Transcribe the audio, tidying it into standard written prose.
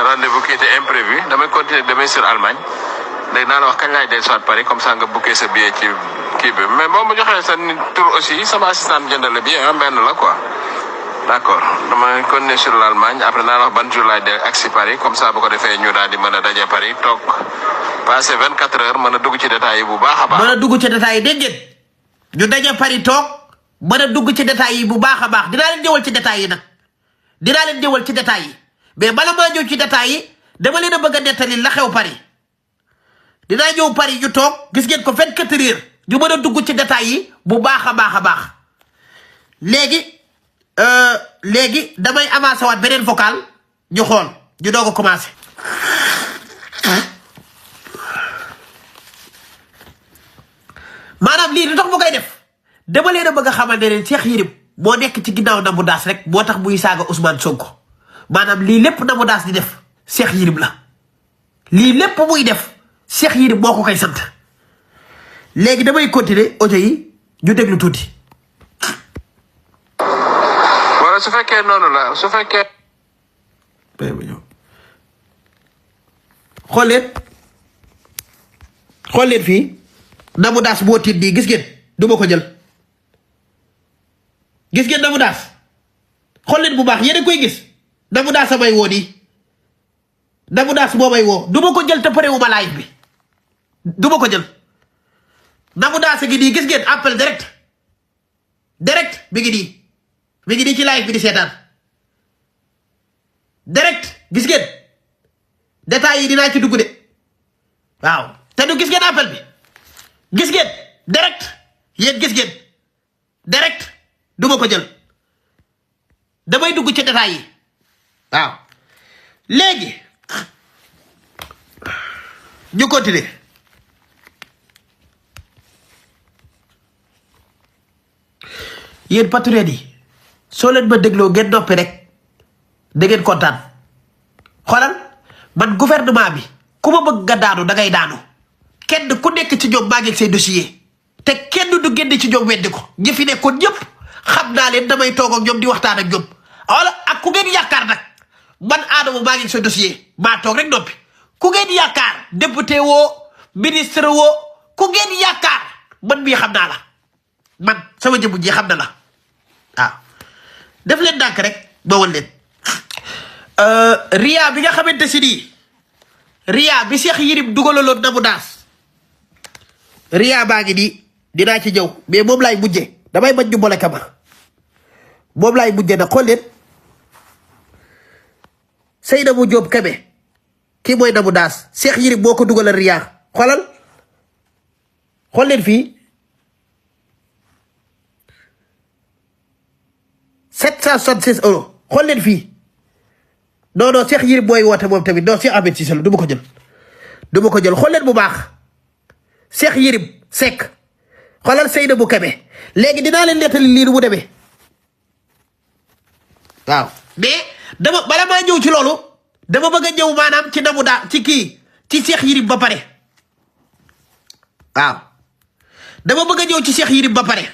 rendez-vous qui était imprévu damay continuer demain sur Allemagne léegi naa la wax kañ laay dellu soit Paris comme ça nga booké sa billet ci kii bi mais boo ma joxee sa tour aussi sama assistant jëndal la billet benn la quoi d'accord damay continuer sur l'Allemagne après naa la wax ban jour laay dellu ak si Paris comme ça bu ko defee ñu daal di mën a daje Paris toog passé 24 heures mën a dugg ci détails yi bu baax a baax. mën a dugg ci détails yi dégg ngeen ñu daje Paris toog mën a dugg ci détails yi bu baax a baax dinaa leen ñëwal ci détails yi nag dinaa leen ñëwal ci détails yi. mais bala maa ñëw ci détails yi dama leen a bëgg a nettali la xew Paris dinaa ñëw Paris ñu toog gis ngeen ko 24 heures ñu mën a dugg ci détails yi bu baax a baax a baax léegi damay avancé waat beneen vocal ñu xool ñu doog a commencé. maanaam lii li tax mu koy def dama leen a bëgg a xamal ne leen Cheikh Yérim moo nekk ci ginnaaw Nabou Dash rek moo tax muy saaga Ousmane Sonko. maanaam lii lépp Nabou Dash di def Cheikh Yérim la lii lépp muy def Cheikh Yérim moo ko koy sant léegi damay continuer audio yi ñu déglu tuuti. wala su fekkee noonu la su fekkee. xool leen fii Nabou Dash boo tiit nii gis ngeen du ma ko jël gis ngeen Nabou Dash xool leen bu baax yéen a koy gis. Nabou Dash samay woo nii Nabou Dash moo may woo du ma ko jël te parewuma live bi du ma ko jël Nabou Dash gi nii gis ngeen appel direct mi ngi nii ci live bi di seetaan direct gis ngeen détails yi dinaa ci dugg de waaw te du gis ngeen appel bi gis ngeen direct yéen gis ngeen direct du ma ko jël damay dugg ci détails yi. waaw léegi ñu continuer yéen patriotes yi soo leen ma dégloo ngeen noppi rek da ngeen kontaan xoolal man gouvernement bi ku ma bëgg nga daanu da ngay daanu kenn ku nekk ci ñoom maa ngi say dossier te kenn du génn ci ñoom weddi ko ñi fi nekkoon ñëpp xam naa leen damay toog ak ñoom di waxtaan ak ñoom wala ak ku ngeen yaakaar nag. man Adama maa ngi sa dossier maa toog rek noppi ku ngeen yaakaar député woo ministre woo ku ngeen yaakaar man mii xam naa la man sama jëmm ji xam na la waaw def leen ndànk rek ma wan leen ria bi nga xamante si nii ria bi Cheikh Yérim dugalaloon Nabou Dash ria baa ngi nii dinaa ci ñëw mais moom laay mujje damay bañ ñu boole kama moom laay mujje nag xool leen Seynabou Diop Kébé kii mooy Nabou Dash Cheikh Yérim moo ko dugalal riyaa xool leen fii 776 euros xool leen fii non Cheikh Yérim mooy woote moom tamit non Cheikh Ahmed Cissé la du ma ko jël xool leen bu baax Cheikh Yérim Seck xoolal Seynabou Kébé léegi dinaa leen nettali lii nu mu demee waaw mais bala maa ñëw ci loolu dama bëgg a ñëw maanaam ci Nabou Dash ci Cheikh Yérim ba pare waaw dama bëgg a ñëw ci Cheikh Yérim ba pare